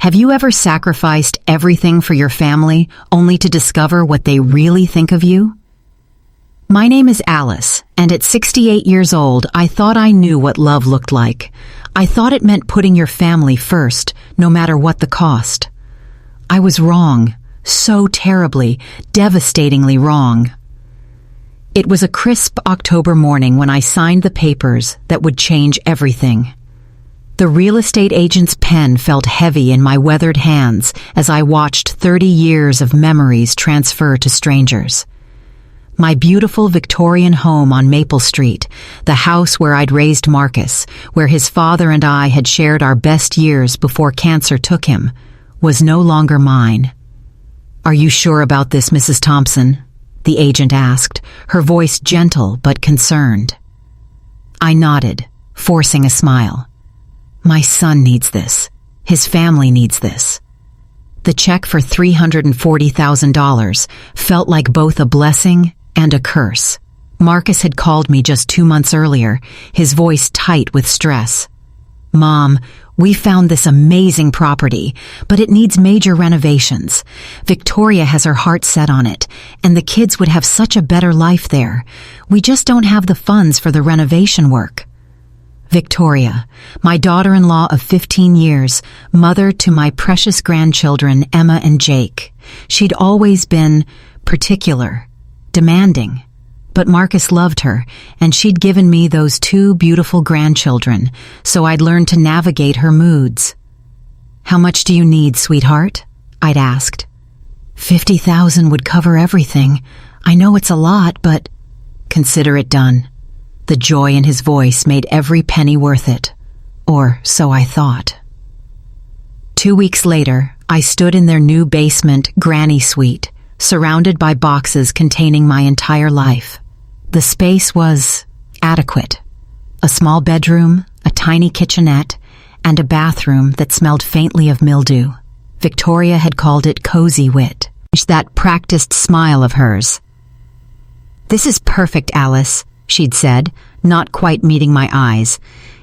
Have you ever sacrificed everything for your family only to discover what they really think of you? My name is Alice, and at 68 years old, I thought I knew what love looked like. I thought it meant putting your family first, no matter what the cost. I was wrong, so terribly, devastatingly wrong. It was a crisp October morning when I signed the papers that would change everything. The real estate agent's pen felt heavy in my weathered hands as I watched 30 years of memories transfer to strangers. My beautiful Victorian home on Maple Street, the house where I'd raised Marcus, where his father and I had shared our best years before cancer took him, was no longer mine. "Are you sure about this, Mrs. Thompson?" the agent asked, her voice gentle but concerned. I nodded, forcing a smile. My son needs this. His family needs this. The check for $340,000 felt like both a blessing and a curse. Marcus had called me just 2 months earlier, his voice tight with stress. "Mom, we found this amazing property, but it needs major renovations. Victoria has her heart set on it, and the kids would have such a better life there. We just don't have the funds for the renovation work." Victoria, my daughter-in-law of 15 years, mother to my precious grandchildren Emma and Jake. She'd always been particular, demanding. But Marcus loved her, and she'd given me those 2 beautiful grandchildren, so I'd learned to navigate her moods. "How much do you need, sweetheart?" I'd asked. "50,000 would cover everything. I know it's a lot, but..." "Consider it done." The joy in his voice made every penny worth it. Or so I thought. 2 weeks later, I stood in their new basement granny suite, surrounded by boxes containing my entire life. The space was adequate. A small bedroom, a tiny kitchenette, and a bathroom that smelled faintly of mildew. Victoria had called it cozy wit. That practiced smile of hers. "This is perfect, Alice," she'd said, not quite meeting my eyes.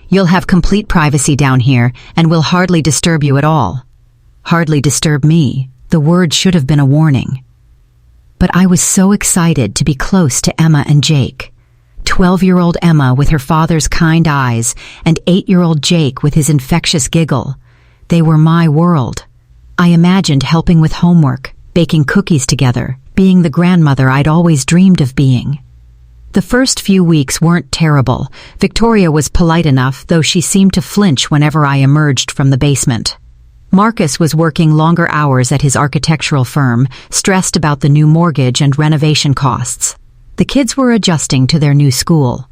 "You'll have complete privacy down here, and we'll hardly disturb you at all." Hardly disturb me. The word should have been a warning. But I was so excited to be close to Emma and Jake. 12-year-old Emma with her father's kind eyes, and 8-year-old Jake with his infectious giggle. They were my world. I imagined helping with homework, baking cookies together, being the grandmother I'd always dreamed of being. The first few weeks weren't terrible. Victoria was polite enough, though she seemed to flinch whenever I emerged from the basement. Marcus was working longer hours at his architectural firm, stressed about the new mortgage and renovation costs. The kids were adjusting to their new school.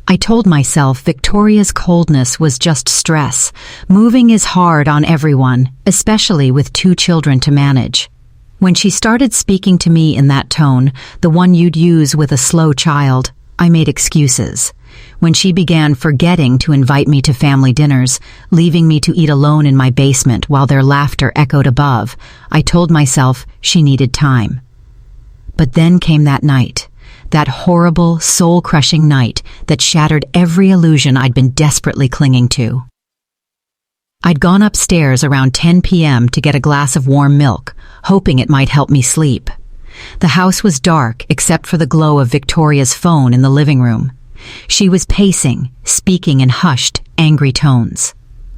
I told myself Victoria's coldness was just stress. Moving is hard on everyone, especially with 2 children to manage. When she started speaking to me in that tone, the one you'd use with a slow child, I made excuses. When she began forgetting to invite me to family dinners, leaving me to eat alone in my basement while their laughter echoed above, I told myself she needed time. But then came that night, that horrible, soul-crushing night that shattered every illusion I'd been desperately clinging to. I'd gone upstairs around 10 p.m. to get a glass of warm milk, hoping it might help me sleep. The house was dark except for the glow of Victoria's phone in the living room. She was pacing, speaking in hushed, angry tones.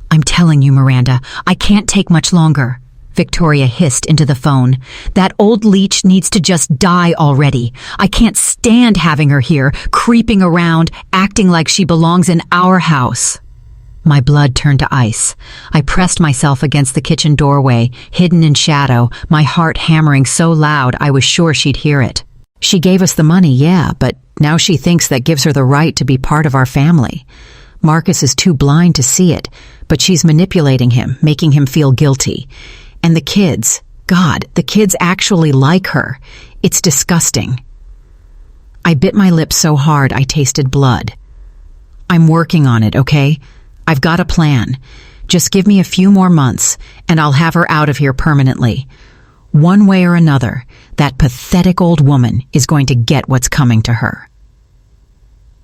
"I'm telling you, Miranda, I can't take much longer," Victoria hissed into the phone. "That old Leech needs to just die already. I can't stand having her here, creeping around, acting like she belongs in our house." My blood turned to ice. I pressed myself against the kitchen doorway, hidden in shadow, my heart hammering so loud I was sure she'd hear it. "She gave us the money, yeah, but now she thinks that gives her the right to be part of our family. Marcus is too blind to see it, but she's manipulating him, making him feel guilty. And the kids, God, the kids actually like her. It's disgusting." I bit my lip so hard I tasted blood. "I'm working on it, okay? I've got a plan. Just give me a few more months, and I'll have her out of here permanently. One way or another, that pathetic old woman is going to get what's coming to her."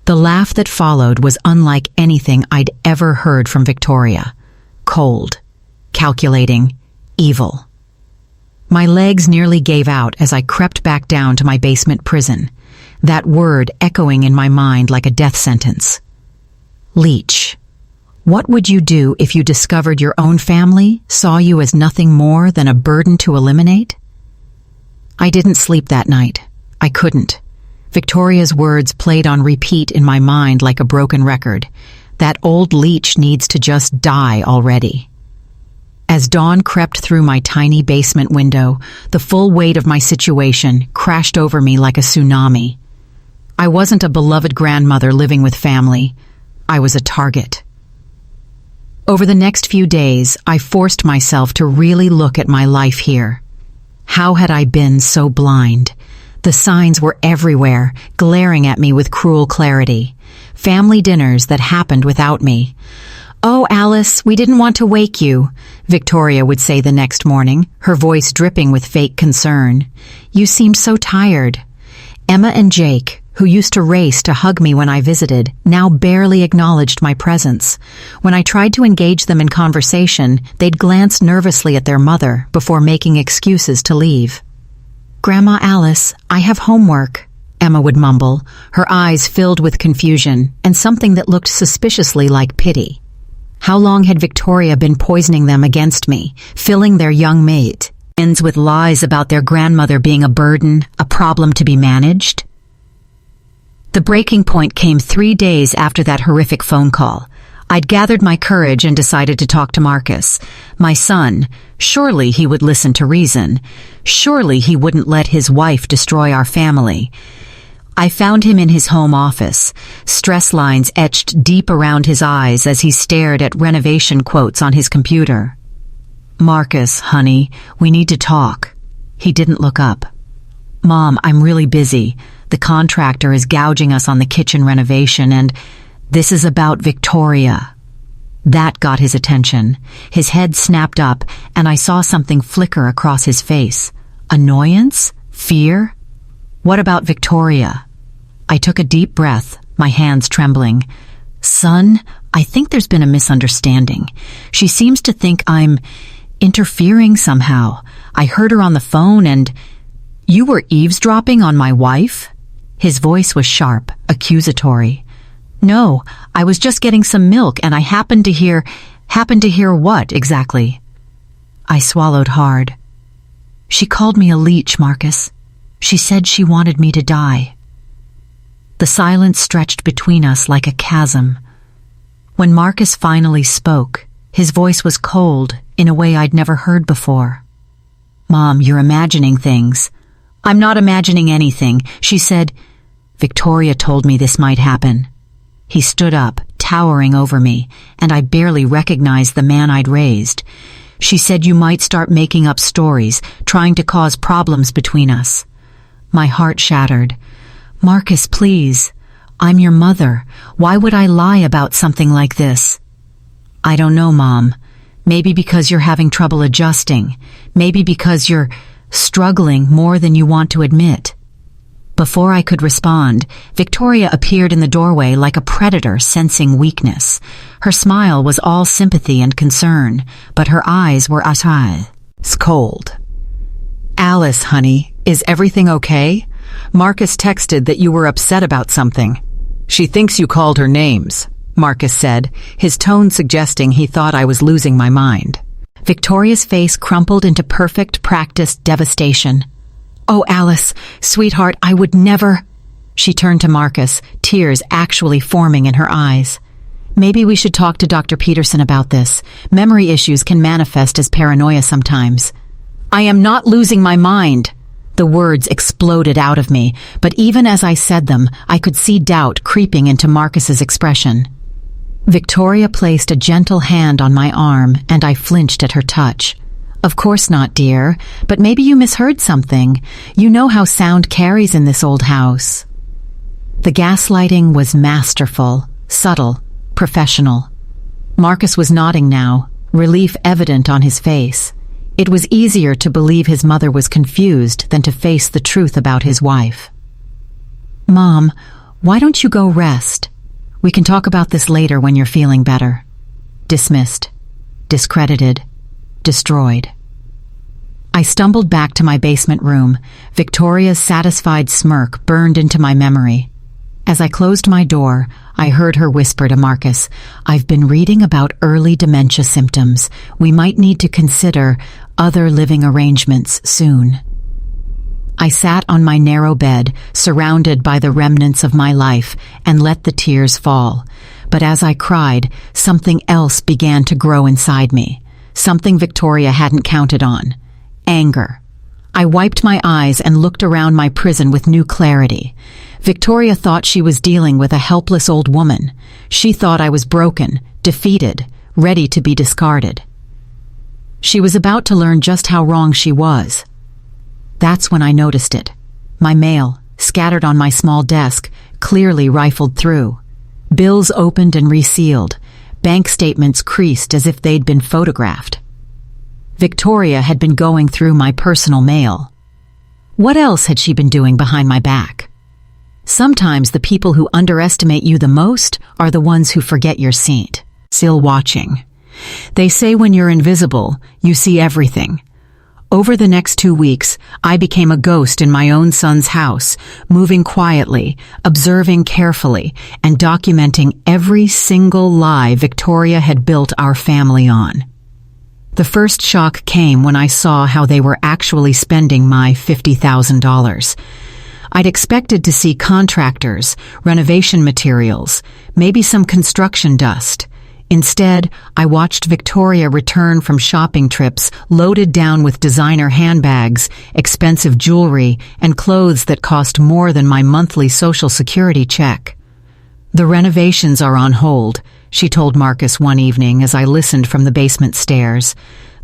The laugh that followed was unlike anything I'd ever heard from Victoria. Cold, calculating, evil. My legs nearly gave out as I crept back down to my basement prison, that word echoing in my mind like a death sentence. Leech. What would you do if you discovered your own family saw you as nothing more than a burden to eliminate? I didn't sleep that night. I couldn't. Victoria's words played on repeat in my mind like a broken record. That old Leech needs to just die already. As dawn crept through my tiny basement window, the full weight of my situation crashed over me like a tsunami. I wasn't a beloved grandmother living with family. I was a target. Over the next few days, I forced myself to really look at my life here. How had I been so blind? The signs were everywhere, glaring at me with cruel clarity. Family dinners that happened without me. "Oh, Alice, we didn't want to wake you," Victoria would say the next morning, her voice dripping with fake concern. "You seemed so tired." Emma and Jake, who used to race to hug me when I visited, now barely acknowledged my presence. When I tried to engage them in conversation, they'd glance nervously at their mother before making excuses to leave. "Grandma Alice, I have homework," Emma would mumble, her eyes filled with confusion and something that looked suspiciously like pity. How long had Victoria been poisoning them against me, filling their young mate ends with lies about their grandmother being a burden, a problem to be managed? The breaking point came 3 days after that horrific phone call. I'd gathered my courage and decided to talk to Marcus, my son. Surely he would listen to reason. Surely he wouldn't let his wife destroy our family. I found him in his home office, stress lines etched deep around his eyes as he stared at renovation quotes on his computer. "Marcus, honey, we need to talk." He didn't look up. "Mom, I'm really busy. The contractor is gouging us on the kitchen renovation, and this is about Victoria." That got his attention. His head snapped up, and I saw something flicker across his face. Annoyance? Fear? What about Victoria? I took a deep breath, my hands trembling. "Son, I think there's been a misunderstanding. She seems to think I'm interfering somehow. I heard her on the phone and—" "You were eavesdropping on my wife?" His voice was sharp, accusatory. "No, I was just getting some milk and I happened to hear what exactly?" I swallowed hard. "She called me a leech, Marcus. She said she wanted me to die." The silence stretched between us like a chasm. When Marcus finally spoke, his voice was cold in a way I'd never heard before. "Mom, you're imagining things." "I'm not imagining anything," she said. "Victoria told me this might happen." He stood up, towering over me, and I barely recognized the man I'd raised. "She said you might start making up stories, trying to cause problems between us." My heart shattered. "Marcus, please. I'm your mother. Why would I lie about something like this?" "I don't know, Mom. Maybe because you're having trouble adjusting. Maybe because you're struggling more than you want to admit." Before I could respond, Victoria appeared in the doorway like a predator sensing weakness. Her smile was all sympathy and concern, but her eyes were ice cold. "Alice, honey, is everything okay? Marcus texted that you were upset about something." "She thinks you called her names," Marcus said, his tone suggesting he thought I was losing my mind. Victoria's face crumpled into perfect practiced devastation. "Oh, Alice, sweetheart, I would never—" She turned to Marcus, tears actually forming in her eyes. "Maybe we should talk to Dr. Peterson about this. Memory issues can manifest as paranoia sometimes." "I am not losing my mind." The words exploded out of me, but even as I said them, I could see doubt creeping into Marcus's expression. Victoria placed a gentle hand on my arm, and I flinched at her touch. "Of course not, dear, but maybe you misheard something. You know how sound carries in this old house." The gaslighting was masterful, subtle, professional. Marcus was nodding now, relief evident on his face. It was easier to believe his mother was confused than to face the truth about his wife. "Mom, why don't you go rest? We can talk about this later when you're feeling better." Dismissed. Discredited. destroyed. I stumbled back to my basement room. Victoria's satisfied smirk burned into my memory. As I closed my door, I heard her whisper to Marcus, "I've been reading about early dementia symptoms. We might need to consider other living arrangements soon." I sat on my narrow bed, surrounded by the remnants of my life, and let the tears fall. But as I cried, something else began to grow inside me. Something Victoria hadn't counted on. Anger. I wiped my eyes and looked around my prison with new clarity. Victoria thought she was dealing with a helpless old woman. She thought I was broken, defeated, ready to be discarded. She was about to learn just how wrong she was. That's when I noticed it. My mail, scattered on my small desk, clearly rifled through. Bills opened and resealed. Bank statements creased as if they'd been photographed. Victoria had been going through my personal mail. What else had she been doing behind my back? Sometimes the people who underestimate you the most are the ones who forget you're still watching. They say when you're invisible, you see everything. Over the next 2 weeks, I became a ghost in my own son's house, moving quietly, observing carefully, and documenting every single lie Victoria had built our family on. The first shock came when I saw how they were actually spending my $50,000. I'd expected to see contractors, renovation materials, maybe some construction dust. Instead, I watched Victoria return from shopping trips loaded down with designer handbags, expensive jewelry, and clothes that cost more than my monthly Social Security check. "The renovations are on hold," she told Marcus one evening as I listened from the basement stairs.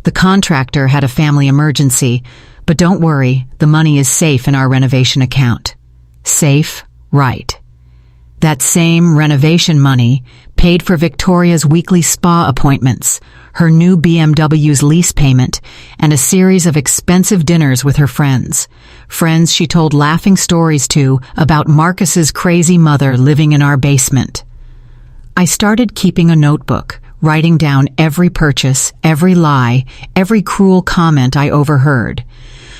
"The contractor had a family emergency, but don't worry, the money is safe in our renovation account." Safe, right. That same renovation money paid for Victoria's weekly spa appointments, her new BMW's lease payment, and a series of expensive dinners with her friends. Friends she told laughing stories to about Marcus's crazy mother living in our basement. I started keeping a notebook, writing down every purchase, every lie, every cruel comment I overheard.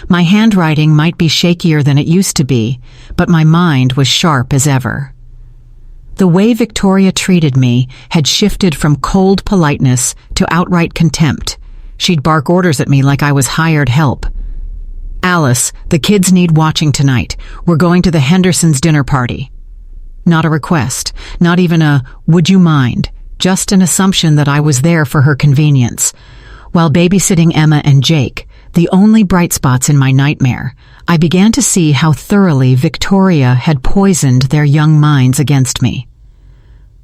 My handwriting might be shakier than it used to be, but my mind was sharp as ever. The way Victoria treated me had shifted from cold politeness to outright contempt. She'd bark orders at me like I was hired help. "Alice, the kids need watching tonight. We're going to the Hendersons' dinner party." Not a request, not even a "would you mind," just an assumption that I was there for her convenience. While babysitting Emma and Jake, the only bright spots in my nightmare, I began to see how thoroughly Victoria had poisoned their young minds against me.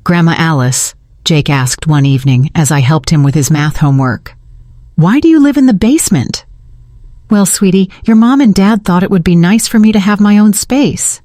"Grandma Alice," Jake asked one evening as I helped him with his math homework, "why do you live in the basement?" "Well, sweetie, your mom and dad thought it would be nice for me to have my own space."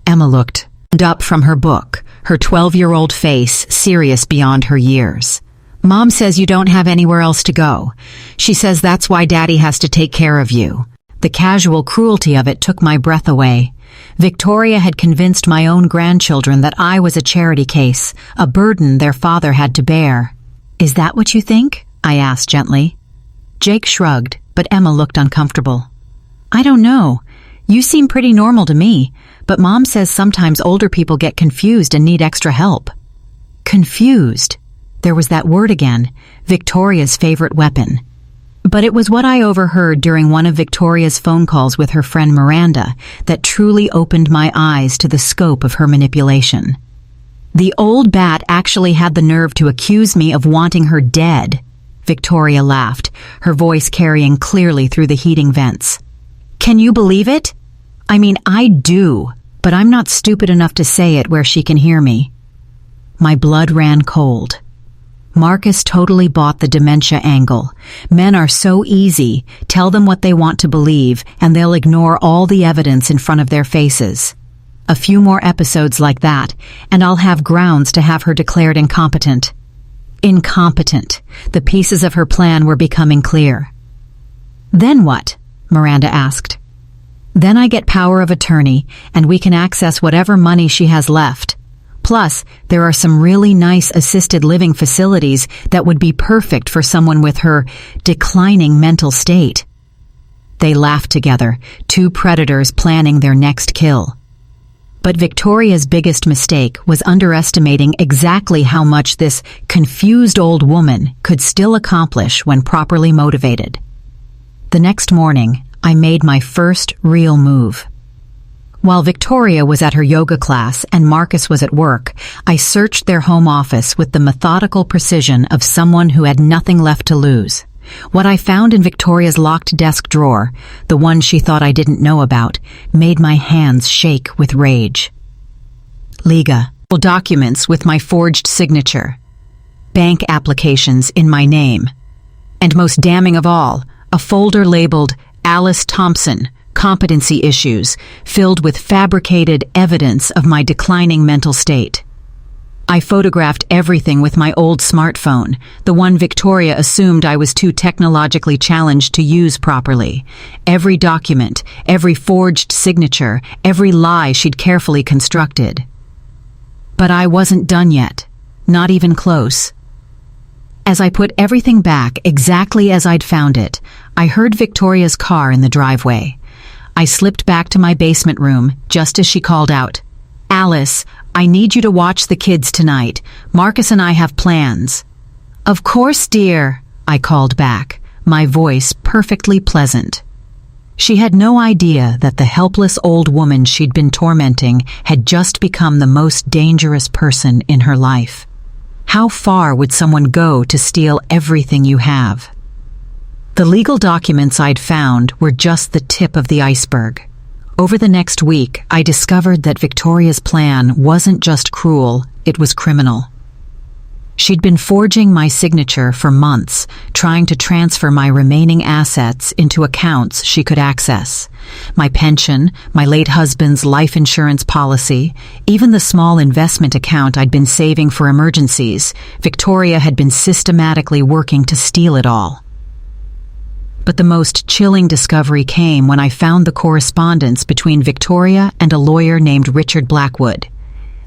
Emma looked up from her book, her 12-year-old face serious beyond her years. "Mom says you don't have anywhere else to go. She says that's why Daddy has to take care of you." The casual cruelty of it took my breath away. Victoria had convinced my own grandchildren that I was a charity case, a burden their father had to bear. "Is that what you think?" I asked gently. Jake shrugged, but Emma looked uncomfortable. "I don't know. You seem pretty normal to me, but Mom says sometimes older people get confused and need extra help." Confused. There was that word again, Victoria's favorite weapon. But it was what I overheard during one of Victoria's phone calls with her friend Miranda that truly opened my eyes to the scope of her manipulation. The old bat actually had the nerve to accuse me of wanting her dead. Victoria laughed, her voice carrying clearly through the heating vents. "Can you believe it? I mean, I do, but I'm not stupid enough to say it where she can hear me." My blood ran cold. Marcus totally bought the dementia angle. Men are so easy. Tell them what they want to believe, and they'll ignore all the evidence in front of their faces. A few more episodes like that, and I'll have grounds to have her declared incompetent. Incompetent. The pieces of her plan were becoming clear. "Then what?" Miranda asked. "Then I get power of attorney, and we can access whatever money she has left. Plus, there are some really nice assisted living facilities that would be perfect for someone with her declining mental state. They laughed together, two predators planning their next kill. But Victoria's biggest mistake was underestimating exactly how much this confused old woman could still accomplish when properly motivated. The next morning, I made my first real move. While Victoria was at her yoga class and Marcus was at work, I searched their home office with the methodical precision of someone who had nothing left to lose. What I found in Victoria's locked desk drawer, the one she thought I didn't know about, made my hands shake with rage. Legal documents with my forged signature, bank applications in my name, and most damning of all, a folder labeled Alice Thompson, Competency Issues, filled with fabricated evidence of my declining mental state. I photographed everything with my old smartphone, the one Victoria assumed I was too technologically challenged to use properly. Every document, every forged signature, every lie she'd carefully constructed. But I wasn't done yet, not even close. As I put everything back exactly as I'd found it, I heard Victoria's car in the driveway. I slipped back to my basement room just as she called out, "Alice, I need you to watch the kids tonight. Marcus and I have plans." "Of course, dear," I called back, my voice perfectly pleasant. She had no idea that the helpless old woman she'd been tormenting had just become the most dangerous person in her life. How far would someone go to steal everything you have? The legal documents I'd found were just the tip of the iceberg. Over the next week, I discovered that Victoria's plan wasn't just cruel, it was criminal. She'd been forging my signature for months, trying to transfer my remaining assets into accounts she could access. My pension, my late husband's life insurance policy, even the small investment account I'd been saving for emergencies, Victoria had been systematically working to steal it all. But the most chilling discovery came when I found the correspondence between Victoria and a lawyer named Richard Blackwood.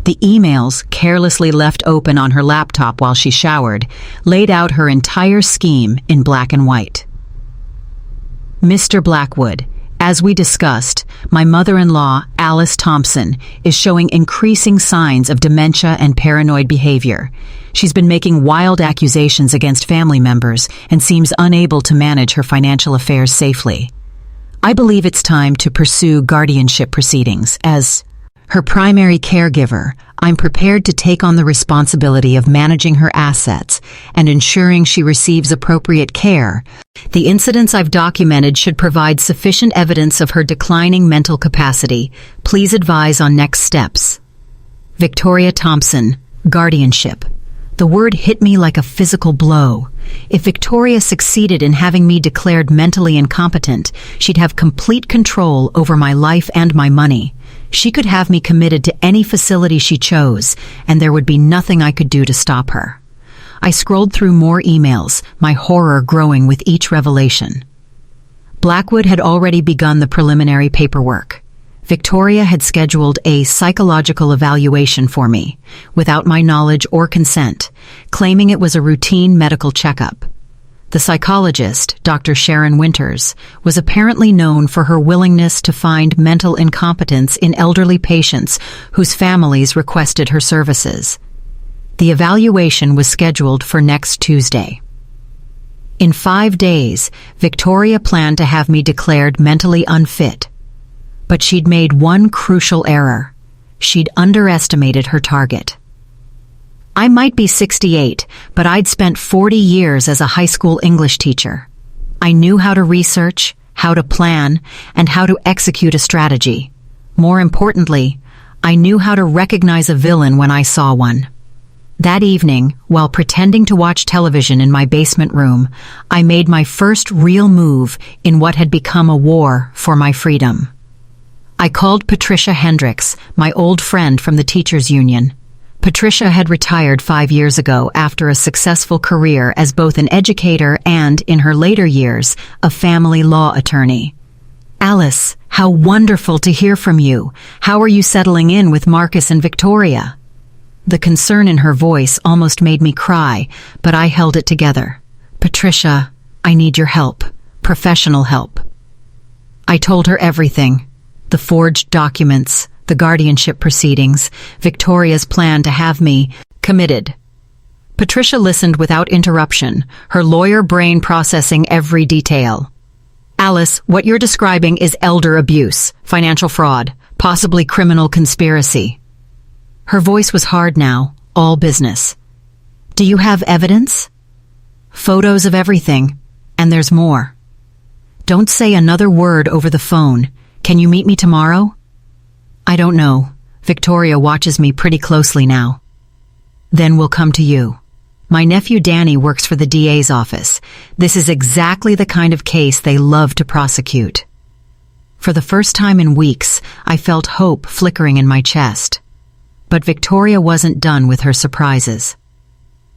The emails, carelessly left open on her laptop while she showered, laid out her entire scheme in black and white. Mr. Blackwood, as we discussed, my mother-in-law, Alice Thompson, is showing increasing signs of dementia and paranoid behavior. She's been making wild accusations against family members and seems unable to manage her financial affairs safely. I believe it's time to pursue guardianship proceedings. As her primary caregiver, I'm prepared to take on the responsibility of managing her assets and ensuring she receives appropriate care. The incidents I've documented should provide sufficient evidence of her declining mental capacity. Please advise on next steps. Victoria Thompson, guardianship. The word hit me like a physical blow. If Victoria succeeded in having me declared mentally incompetent, she'd have complete control over my life and my money. She could have me committed to any facility she chose, and there would be nothing I could do to stop her. I scrolled through more emails, my horror growing with each revelation. Blackwood had already begun the preliminary paperwork. Victoria had scheduled a psychological evaluation for me, without my knowledge or consent, claiming it was a routine medical checkup. The psychologist, Dr. Sharon Winters, was apparently known for her willingness to find mental incompetence in elderly patients whose families requested her services. The evaluation was scheduled for next Tuesday. In 5 days, Victoria planned to have me declared mentally unfit. But she'd made one crucial error. She'd underestimated her target. I might be 68, but I'd spent 40 years as a high school English teacher. I knew how to research, how to plan, and how to execute a strategy. More importantly, I knew how to recognize a villain when I saw one. That evening, while pretending to watch television in my basement room, I made my first real move in what had become a war for my freedom. I called Patricia Hendricks, my old friend from the teachers' union. Patricia had retired 5 years ago after a successful career as both an educator and, in her later years, a family law attorney. "Alice, how wonderful to hear from you. How are you settling in with Marcus and Victoria?" The concern in her voice almost made me cry, but I held it together. "Patricia, I need your help. Professional help." I told her everything. The forged documents, the guardianship proceedings, Victoria's plan to have me committed. Patricia listened without interruption, her lawyer brain processing every detail. "Alice, what you're describing is elder abuse, financial fraud, possibly criminal conspiracy." Her voice was hard now, all business. "Do you have evidence?" "Photos of everything, and there's more." "Don't say another word over the phone. Can you meet me tomorrow?" "I don't know. Victoria watches me pretty closely now." "Then we'll come to you. My nephew Danny works for the DA's office. This is exactly the kind of case they love to prosecute." For the first time in weeks, I felt hope flickering in my chest. But Victoria wasn't done with her surprises.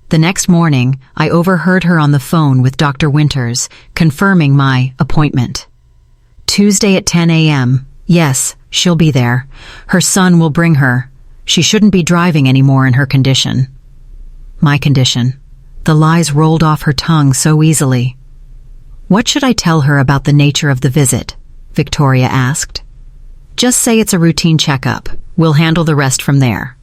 The next morning, I overheard her on the phone with Dr. Winters, confirming my appointment. "Tuesday at 10 a.m. Yes, she'll be there. Her son will bring her. She shouldn't be driving anymore in her condition." My condition. The lies rolled off her tongue so easily. "What should I tell her about the nature of the visit?" Victoria asked. "Just say it's a routine checkup. We'll handle the rest from there."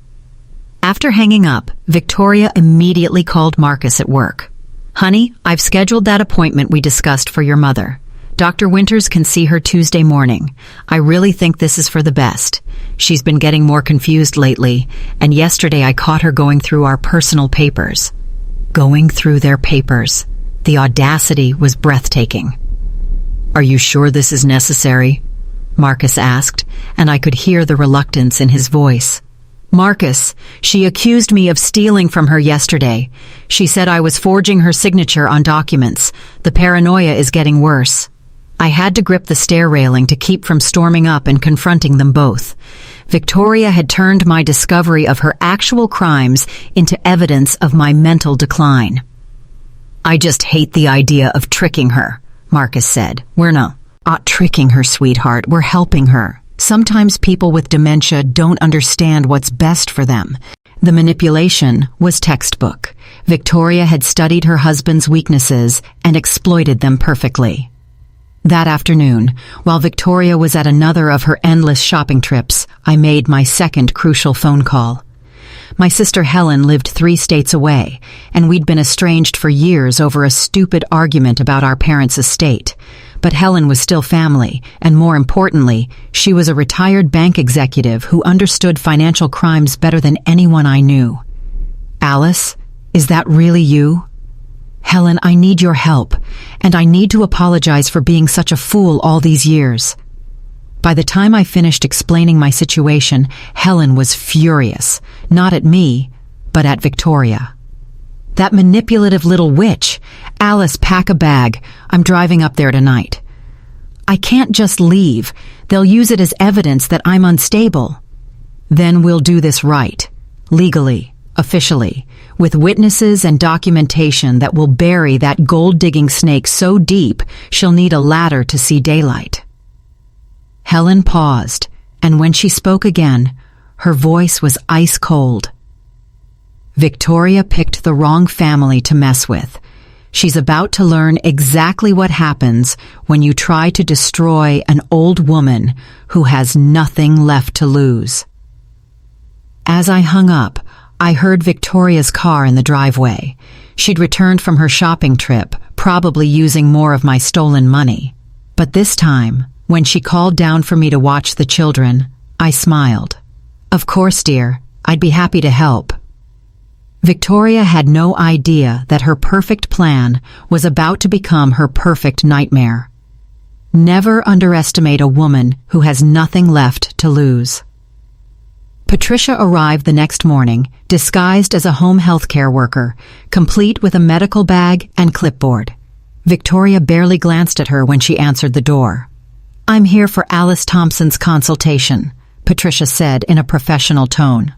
After hanging up, Victoria immediately called Marcus at work. "Honey, I've scheduled that appointment we discussed for your mother. Dr. Winters can see her Tuesday morning. I really think this is for the best. She's been getting more confused lately, and yesterday I caught her going through our personal papers." Going through their papers. The audacity was breathtaking. "Are you sure this is necessary?" Marcus asked, and I could hear the reluctance in his voice. "Marcus, she accused me of stealing from her yesterday. She said I was forging her signature on documents. The paranoia is getting worse." I had to grip the stair railing to keep from storming up and confronting them both. Victoria had turned my discovery of her actual crimes into evidence of my mental decline. "I just hate the idea of tricking her," Marcus said. "We're not tricking her, sweetheart. We're helping her. Sometimes people with dementia don't understand what's best for them." The manipulation was textbook. Victoria had studied her husband's weaknesses and exploited them perfectly. That afternoon, while Victoria was at another of her endless shopping trips, I made my second crucial phone call. My sister Helen lived 3 states away, and we'd been estranged for years over a stupid argument about our parents' estate. But Helen was still family, and more importantly, she was a retired bank executive who understood financial crimes better than anyone I knew. "Alice, is that really you?" "Helen, I need your help, and I need to apologize for being such a fool all these years." By the time I finished explaining my situation, Helen was furious, not at me, but at Victoria. "That manipulative little witch! Alice, pack a bag. I'm driving up there tonight." "I can't just leave. They'll use it as evidence that I'm unstable." "Then we'll do this right. Legally. Officially, with witnesses and documentation that will bury that gold-digging snake so deep she'll need a ladder to see daylight." Helen paused, and when she spoke again, her voice was ice-cold. "Victoria picked the wrong family to mess with. She's about to learn exactly what happens when you try to destroy an old woman who has nothing left to lose." As I hung up, I heard Victoria's car in the driveway. She'd returned from her shopping trip, probably using more of my stolen money. But this time, when she called down for me to watch the children, I smiled. "Of course, dear. I'd be happy to help." Victoria had no idea that her perfect plan was about to become her perfect nightmare. Never underestimate a woman who has nothing left to lose. Patricia arrived the next morning, disguised as a home health care worker, complete with a medical bag and clipboard. Victoria barely glanced at her when she answered the door. "I'm here for Alice Thompson's consultation," Patricia said in a professional tone.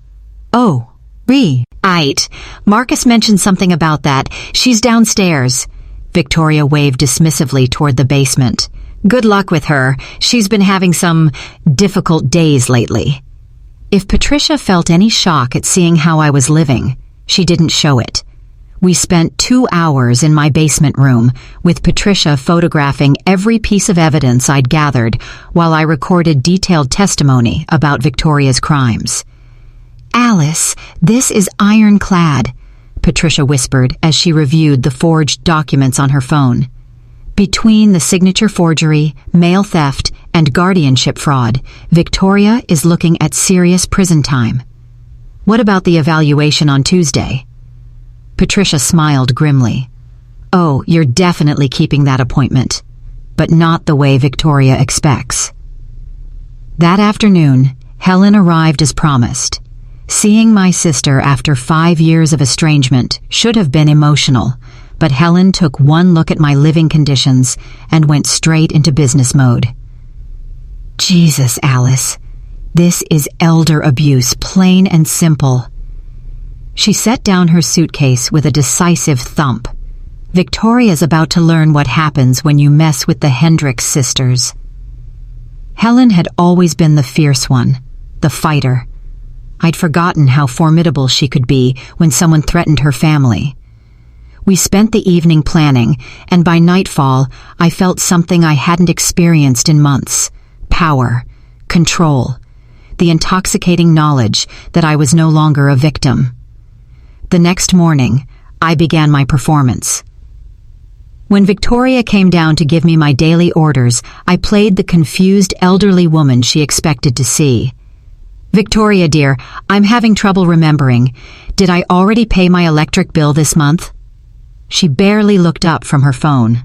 "Oh, right. Marcus mentioned something about that. She's downstairs." Victoria waved dismissively toward the basement. "Good luck with her. She's been having some difficult days lately." If Patricia felt any shock at seeing how I was living, she didn't show it. We spent 2 hours in my basement room, with Patricia photographing every piece of evidence I'd gathered while I recorded detailed testimony about Victoria's crimes. "Alice, this is ironclad," Patricia whispered as she reviewed the forged documents on her phone. "Between the signature forgery, mail theft, and guardianship fraud, Victoria is looking at serious prison time. What about the evaluation on Tuesday?" Patricia smiled grimly. "Oh, you're definitely keeping that appointment, but not the way Victoria expects." That afternoon, Helen arrived as promised. Seeing my sister after 5 years of estrangement should have been emotional, but Helen took one look at my living conditions and went straight into business mode. "Jesus, Alice, this is elder abuse, plain and simple." She set down her suitcase with a decisive thump. "Victoria's about to learn what happens when you mess with the Hendricks sisters." Helen had always been the fierce one, the fighter. I'd forgotten how formidable she could be when someone threatened her family. We spent the evening planning, and by nightfall, I felt something I hadn't experienced in months: power, control, the intoxicating knowledge that I was no longer a victim. The next morning, I began my performance. When Victoria came down to give me my daily orders, I played the confused elderly woman she expected to see. "Victoria, dear, I'm having trouble remembering. Did I already pay my electric bill this month?" She barely looked up from her phone.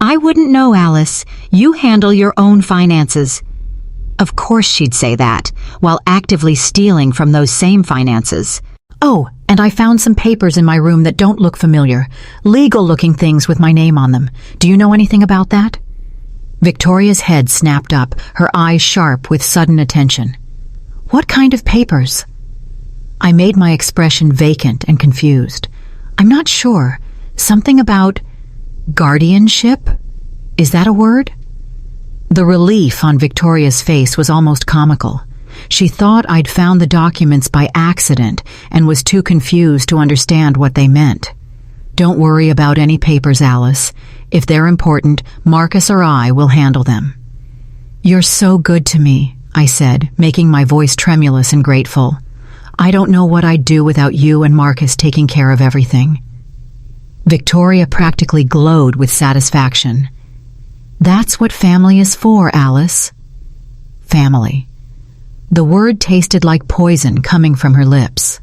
"I wouldn't know, Alice. You handle your own finances." Of course she'd say that, while actively stealing from those same finances. "Oh, and I found some papers in my room that don't look familiar. Legal-looking things with my name on them. Do you know anything about that?" Victoria's head snapped up, her eyes sharp with sudden attention. "What kind of papers?" I made my expression vacant and confused. "I'm not sure. Something about guardianship? Is that a word?" The relief on Victoria's face was almost comical. She thought I'd found the documents by accident and was too confused to understand what they meant. "Don't worry about any papers, Alice. If they're important, Marcus or I will handle them." "You're so good to me," I said, making my voice tremulous and grateful. "I don't know what I'd do without you and Marcus taking care of everything." Victoria practically glowed with satisfaction. "That's what family is for, Alice." Family. The word tasted like poison coming from her lips.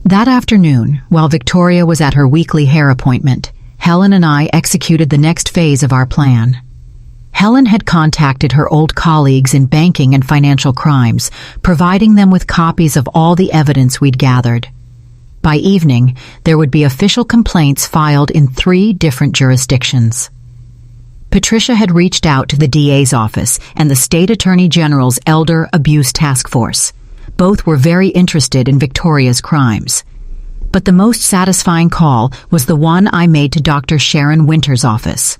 That afternoon, while Victoria was at her weekly hair appointment, Helen and I executed the next phase of our plan. Helen had contacted her old colleagues in banking and financial crimes, providing them with copies of all the evidence we'd gathered. By evening, there would be official complaints filed in 3 different jurisdictions. Patricia had reached out to the DA's office and the State Attorney General's Elder Abuse Task Force. Both were very interested in Victoria's crimes. But the most satisfying call was the one I made to Dr. Sharon Winter's office.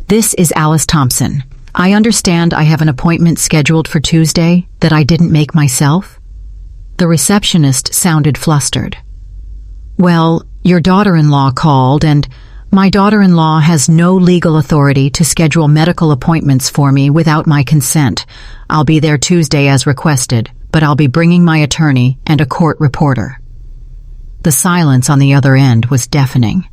"This is Alice Thompson. I understand I have an appointment scheduled for Tuesday that I didn't make myself." The receptionist sounded flustered. "Well, your daughter-in-law called, and my daughter-in-law has no legal authority to schedule medical appointments for me without my consent. I'll be there Tuesday as requested, but I'll be bringing my attorney and a court reporter." The silence on the other end was deafening.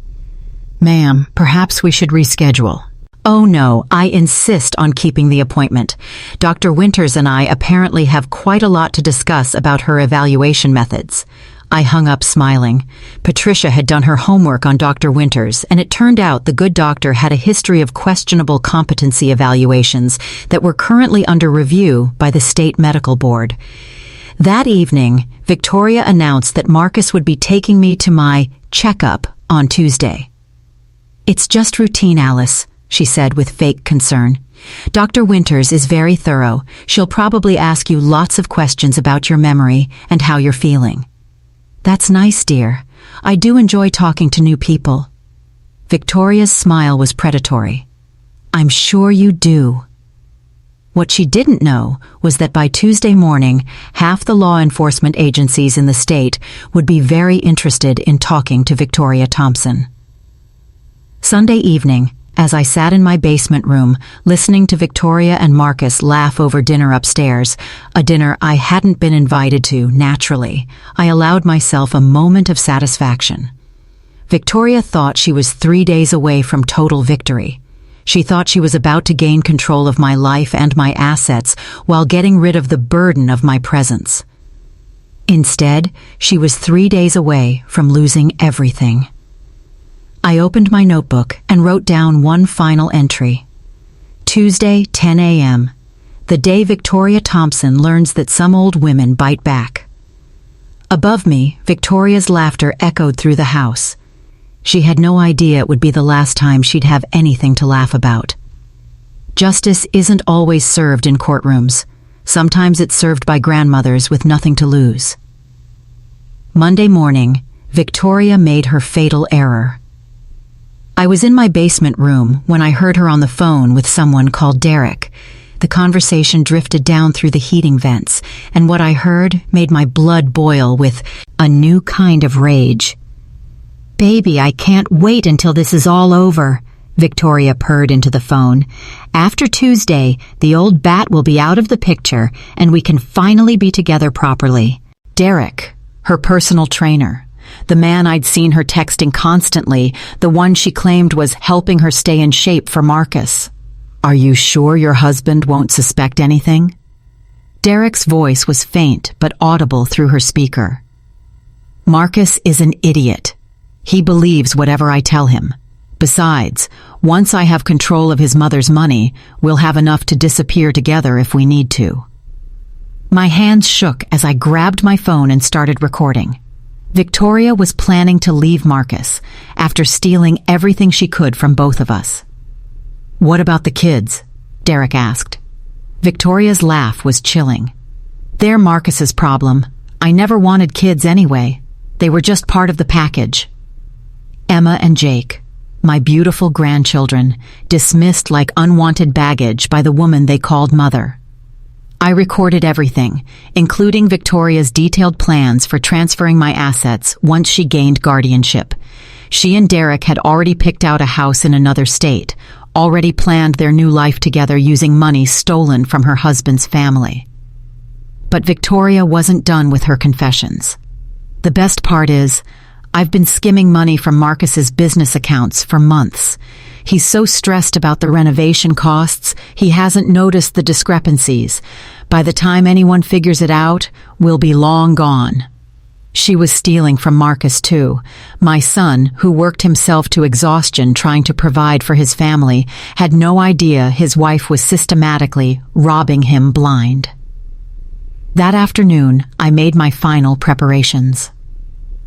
"Ma'am, perhaps we should reschedule." "Oh no, I insist on keeping the appointment. Dr. Winters and I apparently have quite a lot to discuss about her evaluation methods." I hung up smiling. Patricia had done her homework on Dr. Winters, and it turned out the good doctor had a history of questionable competency evaluations that were currently under review by the State Medical Board. That evening, Victoria announced that Marcus would be taking me to my checkup on Tuesday. "It's just routine, Alice," she said with fake concern. "Dr. Winters is very thorough. She'll probably ask you lots of questions about your memory and how you're feeling." "That's nice, dear. I do enjoy talking to new people." Victoria's smile was predatory. "I'm sure you do." What she didn't know was that by Tuesday morning, half the law enforcement agencies in the state would be very interested in talking to Victoria Thompson. Sunday evening, as I sat in my basement room listening to Victoria and Marcus laugh over dinner upstairs, a dinner I hadn't been invited to naturally, I allowed myself a moment of satisfaction. Victoria thought she was 3 days away from total victory. She thought she was about to gain control of my life and my assets while getting rid of the burden of my presence. Instead, she was 3 days away from losing everything. I opened my notebook and wrote down one final entry. Tuesday, 10 a.m., the day Victoria Thompson learns that some old women bite back. Above me, Victoria's laughter echoed through the house. She had no idea it would be the last time she'd have anything to laugh about. Justice isn't always served in courtrooms. Sometimes it's served by grandmothers with nothing to lose. Monday morning, Victoria made her fatal error. I was in my basement room when I heard her on the phone with someone called Derek. The conversation drifted down through the heating vents, and what I heard made my blood boil with a new kind of rage. "Baby, I can't wait until this is all over," Victoria purred into the phone. "After Tuesday, the old bat will be out of the picture, and we can finally be together properly." Derek, her personal trainer, the man I'd seen her texting constantly, the one she claimed was helping her stay in shape for Marcus. "Are you sure your husband won't suspect anything?" Derek's voice was faint but audible through her speaker. "Marcus is an idiot. He believes whatever I tell him. Besides, once I have control of his mother's money, we'll have enough to disappear together if we need to." My hands shook as I grabbed my phone and started recording. Victoria was planning to leave Marcus after stealing everything she could from both of us. "What about the kids?" Derek asked. Victoria's laugh was chilling. "They're Marcus's problem. I never wanted kids anyway. They were just part of the package." Emma and Jake, my beautiful grandchildren, dismissed like unwanted baggage by the woman they called mother. I recorded everything, including Victoria's detailed plans for transferring my assets once she gained guardianship. She and Derek had already picked out a house in another state, already planned their new life together using money stolen from her husband's family. But Victoria wasn't done with her confessions. The best part is, I've been skimming money from Marcus's business accounts for months. He's so stressed about the renovation costs, he hasn't noticed the discrepancies. By the time anyone figures it out, we'll be long gone. She was stealing from Marcus too. My son, who worked himself to exhaustion trying to provide for his family, had no idea his wife was systematically robbing him blind. That afternoon, I made my final preparations.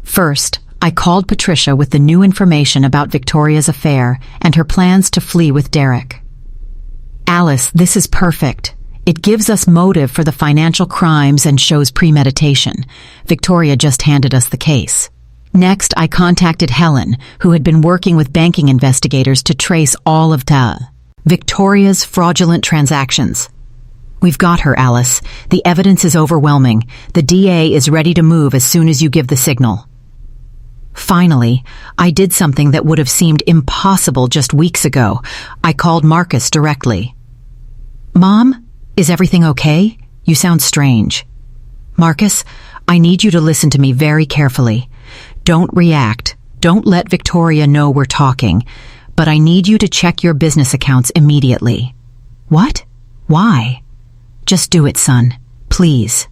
First, I called Patricia with the new information about Victoria's affair and her plans to flee with Derek. "Alice, this is perfect. It gives us motive for the financial crimes and shows premeditation. Victoria just handed us the case." Next, I contacted Helen, who had been working with banking investigators to trace all of Victoria's fraudulent transactions. "We've got her, Alice. The evidence is overwhelming. The DA is ready to move as soon as you give the signal." Finally, I did something that would have seemed impossible just weeks ago. I called Marcus directly. "Mom, is everything okay? You sound strange." "Marcus, I need you to listen to me very carefully. Don't react. Don't let Victoria know we're talking. But I need you to check your business accounts immediately." "What? Why?" "Just do it, son. Please.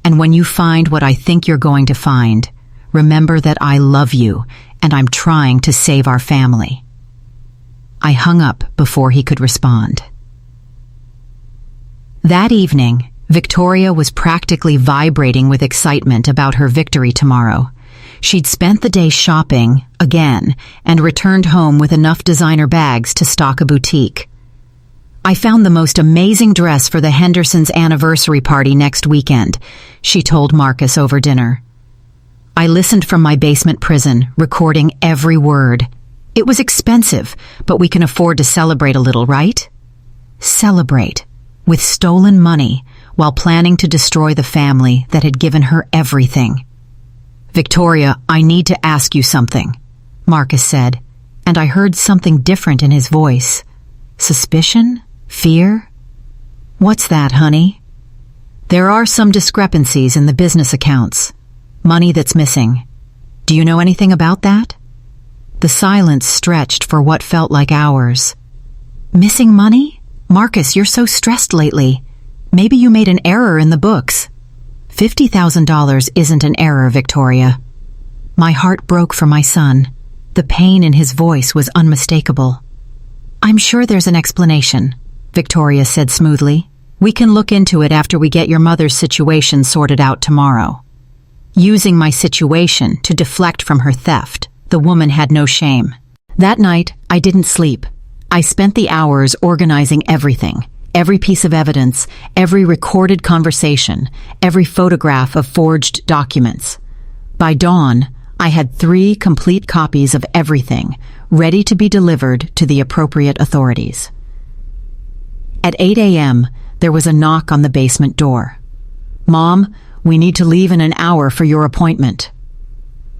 And when you find what I think you're going to find, remember that I love you, and I'm trying to save our family." I hung up before he could respond. That evening, Victoria was practically vibrating with excitement about her victory tomorrow. She'd spent the day shopping, again, and returned home with enough designer bags to stock a boutique. "I found the most amazing dress for the Hendersons' anniversary party next weekend," she told Marcus over dinner. I listened from my basement prison, recording every word. It was expensive, but we can afford to celebrate a little, right? Celebrate. with stolen money, while planning to destroy the family that had given her everything. "Victoria, I need to ask you something," Marcus said, and I heard something different in his voice. Suspicion? Fear? "What's that, honey?" "There are some discrepancies in the business accounts. Money that's missing. Do you know anything about that?" The silence stretched for what felt like hours. "Missing money? Marcus, you're so stressed lately. Maybe you made an error in the books." $50,000 isn't an error, Victoria." My heart broke for my son. The pain in his voice was unmistakable. "I'm sure there's an explanation," Victoria said smoothly. "We can look into it after we get your mother's situation sorted out tomorrow." Using my situation to deflect from her theft, the woman had no shame. That night, I didn't sleep. I spent the hours organizing everything, every piece of evidence, every recorded conversation, every photograph of forged documents. By dawn, I had 3 complete copies of everything, ready to be delivered to the appropriate authorities. At 8 a.m., there was a knock on the basement door. "Mom, we need to leave in an hour for your appointment."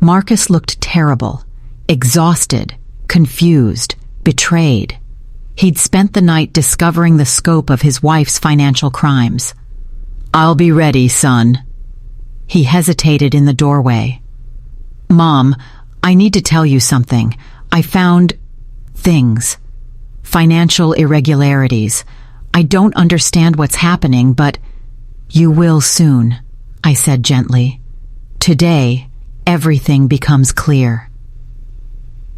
Marcus looked terrible, exhausted, confused, betrayed. He'd spent the night discovering the scope of his wife's financial crimes. "I'll be ready, son." He hesitated in the doorway. "Mom, I need to tell you something. I found things. Financial irregularities. I don't understand what's happening, but you will soon," I said gently. "Today, everything becomes clear."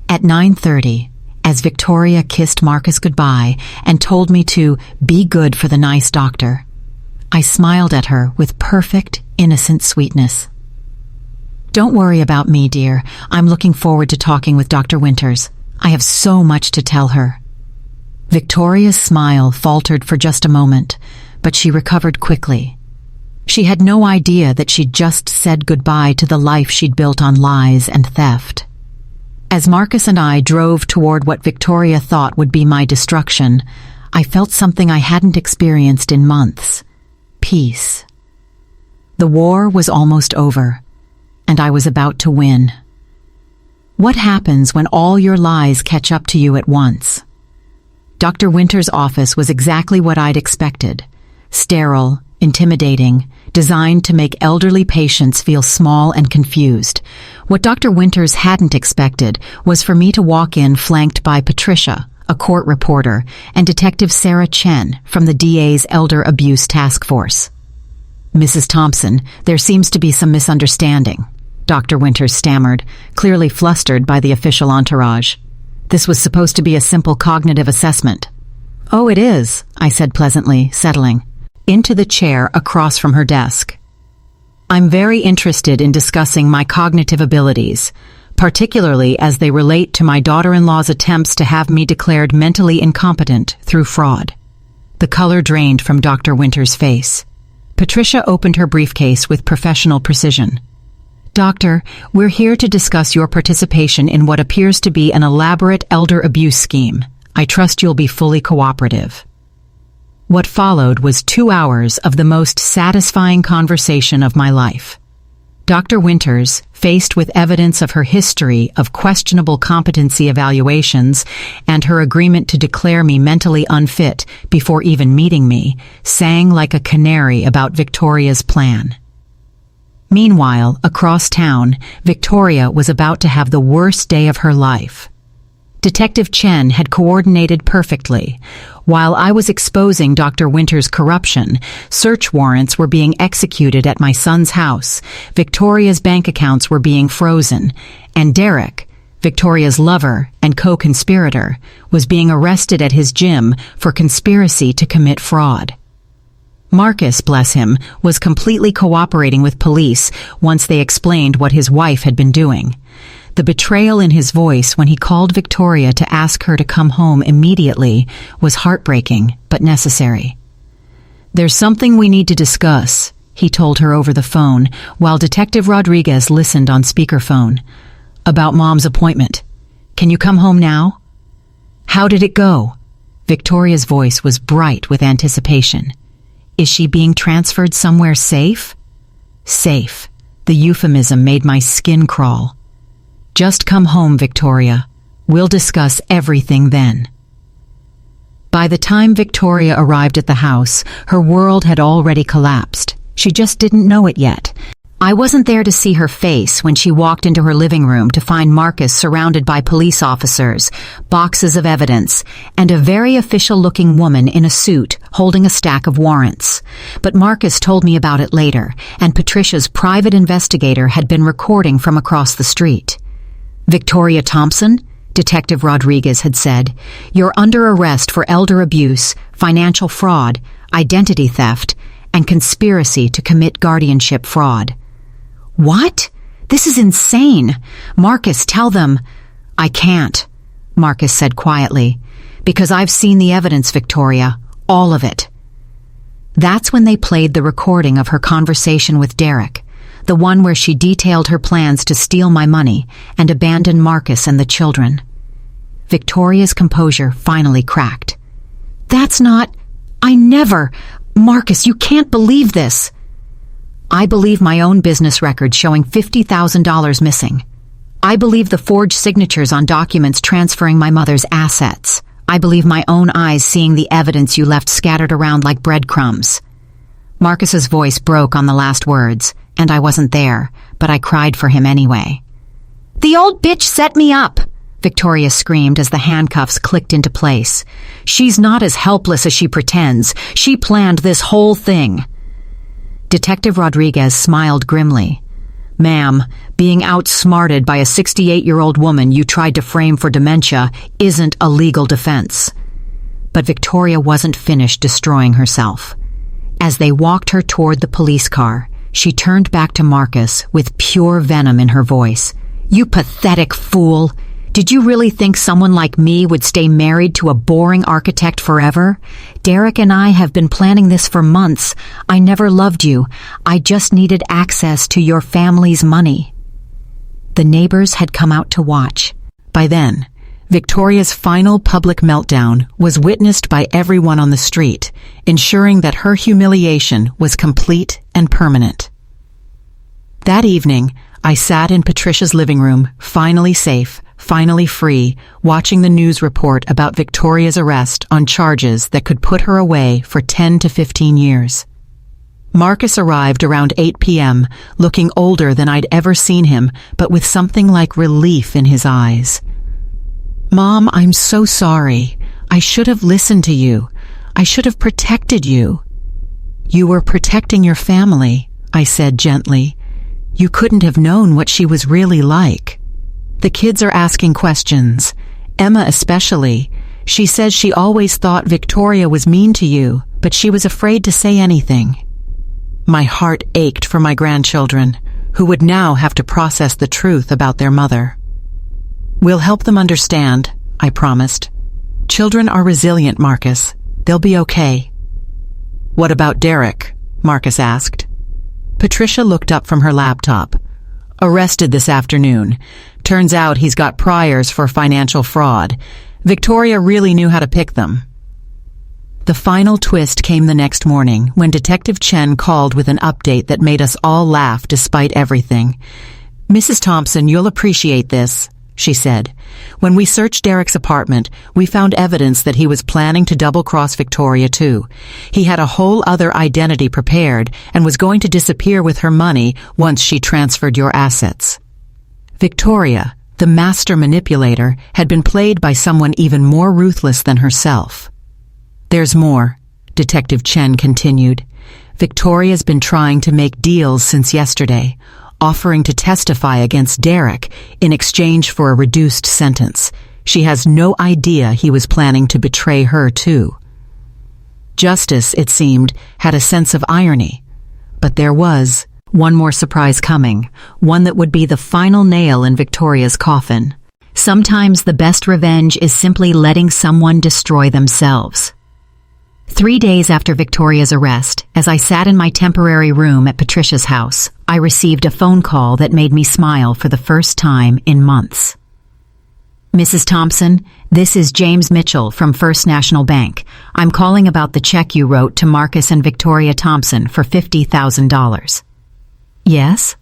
At 9:30, as Victoria kissed Marcus goodbye and told me to be good for the nice doctor, I smiled at her with perfect, innocent sweetness. "Don't worry about me, dear. I'm looking forward to talking with Dr. Winters. I have so much to tell her." Victoria's smile faltered for just a moment, but she recovered quickly. She had no idea that she'd just said goodbye to the life she'd built on lies and theft. As Marcus and I drove toward what Victoria thought would be my destruction, I felt something I hadn't experienced in months. Peace. The war was almost over, and I was about to win. What happens when all your lies catch up to you at once? Dr. Winters' office was exactly what I'd expected. Sterile, intimidating, designed to make elderly patients feel small and confused. What Dr. Winters hadn't expected was for me to walk in flanked by Patricia, a court reporter, and Detective Sarah Chen from the DA's Elder Abuse Task Force. "Mrs. Thompson, there seems to be some misunderstanding," Dr. Winters stammered, clearly flustered by the official entourage. "This was supposed to be a simple cognitive assessment." "Oh, it is," I said pleasantly, settling into the chair across from her desk. "I'm very interested in discussing my cognitive abilities, particularly as they relate to my daughter-in-law's attempts to have me declared mentally incompetent through fraud." The color drained from Dr. Winters' face. Patricia opened her briefcase with professional precision. "Doctor, we're here to discuss your participation in what appears to be an elaborate elder abuse scheme. I trust you'll be fully cooperative." What followed was 2 hours of the most satisfying conversation of my life. Dr. Winters, faced with evidence of her history of questionable competency evaluations and her agreement to declare me mentally unfit before even meeting me, sang like a canary about Victoria's plan. Meanwhile, across town, Victoria was about to have the worst day of her life. Detective Chen had coordinated perfectly. While I was exposing Dr. Winters' corruption, search warrants were being executed at my son's house, Victoria's bank accounts were being frozen, and Derek, Victoria's lover and co-conspirator, was being arrested at his gym for conspiracy to commit fraud. Marcus, bless him, was completely cooperating with police once they explained what his wife had been doing. The betrayal in his voice when he called Victoria to ask her to come home immediately was heartbreaking, but necessary. "There's something we need to discuss," he told her over the phone, while Detective Rodriguez listened on speakerphone. "About Mom's appointment. Can you come home now?" "How did it go?" Victoria's voice was bright with anticipation. Is she being transferred somewhere safe? Safe. The euphemism made my skin crawl. Just come home, Victoria. We'll discuss everything then. By the time Victoria arrived at the house, her world had already collapsed. She just didn't know it yet. I wasn't there to see her face when she walked into her living room to find Marcus surrounded by police officers, boxes of evidence, and a very official-looking woman in a suit holding a stack of warrants. But Marcus told me about it later, and Patricia's private investigator had been recording from across the street. Victoria Thompson? Detective Rodriguez had said, "You're under arrest for elder abuse, financial fraud, identity theft, and conspiracy to commit guardianship fraud." What? This is insane. Marcus, tell them. I can't, Marcus said quietly, because I've seen the evidence, Victoria. All of it. That's when they played the recording of her conversation with Derek, the one where she detailed her plans to steal my money and abandon Marcus and the children. Victoria's composure finally cracked. That's not... I never... Marcus, you can't believe this. I believe my own business record showing $50,000 missing. I believe the forged signatures on documents transferring my mother's assets. I believe my own eyes seeing the evidence you left scattered around like breadcrumbs. Marcus's voice broke on the last words, and I wasn't there, but I cried for him anyway. The old bitch set me up, Victoria screamed as the handcuffs clicked into place. She's not as helpless as she pretends. She planned this whole thing. Detective Rodriguez smiled grimly. Ma'am, being outsmarted by a 68-year-old woman you tried to frame for dementia isn't a legal defense. But Victoria wasn't finished destroying herself. As they walked her toward the police car, she turned back to Marcus with pure venom in her voice. You pathetic fool! Did you really think someone like me would stay married to a boring architect forever? Derek and I have been planning this for months. I never loved you. I just needed access to your family's money. The neighbors had come out to watch. By then, Victoria's final public meltdown was witnessed by everyone on the street, ensuring that her humiliation was complete and permanent. That evening, I sat in Patricia's living room, finally safe, finally free, watching the news report about Victoria's arrest on charges that could put her away for 10 to 15 years. Marcus arrived around 8 p.m., looking older than I'd ever seen him, but with something like relief in his eyes. Mom, I'm so sorry. I should have listened to you. I should have protected you. You were protecting your family, I said gently. You couldn't have known what she was really like. The kids are asking questions. Emma especially. She says she always thought Victoria was mean to you, but she was afraid to say anything. My heart ached for my grandchildren, who would now have to process the truth about their mother. We'll help them understand, I promised. Children are resilient, Marcus. They'll be okay. What about Derek? Marcus asked. Patricia looked up from her laptop. Arrested this afternoon. Turns out he's got priors for financial fraud. Victoria really knew how to pick them. The final twist came the next morning when Detective Chen called with an update that made us all laugh despite everything. Mrs. Thompson, you'll appreciate this, she said. When we searched Derek's apartment, we found evidence that he was planning to double-cross Victoria too. He had a whole other identity prepared and was going to disappear with her money once she transferred your assets. Victoria, the master manipulator, had been played by someone even more ruthless than herself. There's more, Detective Chen continued. Victoria's been trying to make deals since yesterday, offering to testify against Derek in exchange for a reduced sentence. She has no idea he was planning to betray her too. Justice, it seemed, had a sense of irony. But there was one more surprise coming, one that would be the final nail in Victoria's coffin. Sometimes the best revenge is simply letting someone destroy themselves. 3 days after Victoria's arrest, as I sat in my temporary room at Patricia's house, I received a phone call that made me smile for the first time in months. Mrs. Thompson, this is James Mitchell from First National Bank. I'm calling about the check you wrote to Marcus and Victoria Thompson for $50,000. Yes?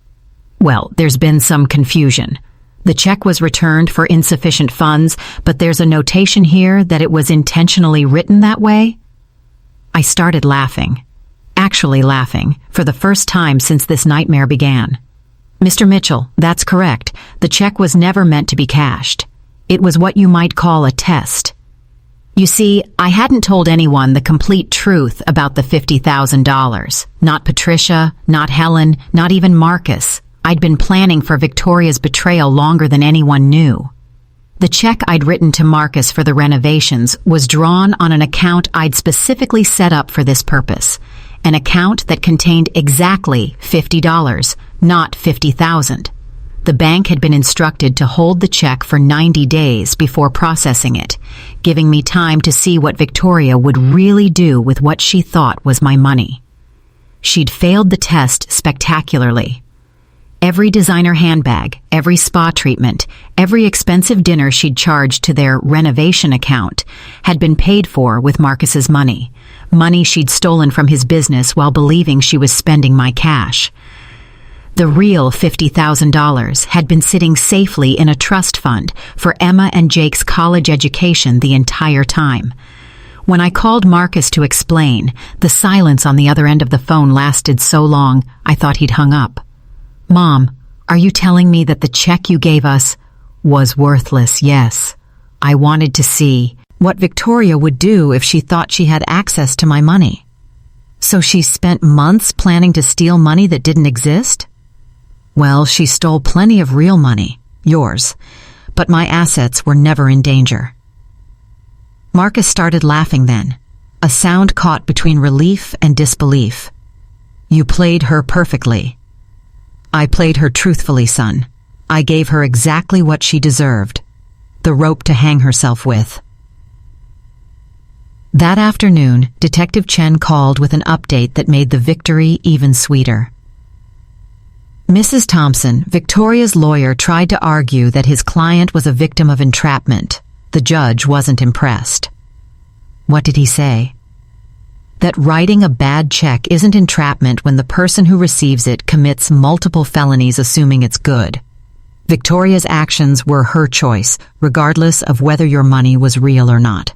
Well, there's been some confusion. The check was returned for insufficient funds, but there's a notation here that it was intentionally written that way. I started laughing. Actually laughing, for the first time since this nightmare began. Mr. Mitchell, that's correct. The check was never meant to be cashed. It was what you might call a test. You see, I hadn't told anyone the complete truth about the $50,000. Not Patricia, not Helen, not even Marcus. I'd been planning for Victoria's betrayal longer than anyone knew. The check I'd written to Marcus for the renovations was drawn on an account I'd specifically set up for this purpose. An account that contained exactly $50, not $50,000. The bank had been instructed to hold the check for 90 days before processing it, giving me time to see what Victoria would really do with what she thought was my money. She'd failed the test spectacularly. Every designer handbag, every spa treatment, every expensive dinner she'd charged to their renovation account had been paid for with Marcus's money. Money she'd stolen from his business while believing she was spending my cash. The real $50,000 had been sitting safely in a trust fund for Emma and Jake's college education the entire time. When I called Marcus to explain, the silence on the other end of the phone lasted so long I thought he'd hung up. Mom, are you telling me that the check you gave us was worthless? Yes. I wanted to see what Victoria would do if she thought she had access to my money. So she spent months planning to steal money that didn't exist? Well, she stole plenty of real money, yours, but my assets were never in danger. Marcus started laughing then, a sound caught between relief and disbelief. You played her perfectly. I played her truthfully, son. I gave her exactly what she deserved, the rope to hang herself with. That afternoon, Detective Chen called with an update that made the victory even sweeter. Mrs. Thompson, Victoria's lawyer, tried to argue that his client was a victim of entrapment. The judge wasn't impressed. What did he say? That writing a bad check isn't entrapment when the person who receives it commits multiple felonies assuming it's good. Victoria's actions were her choice, regardless of whether your money was real or not.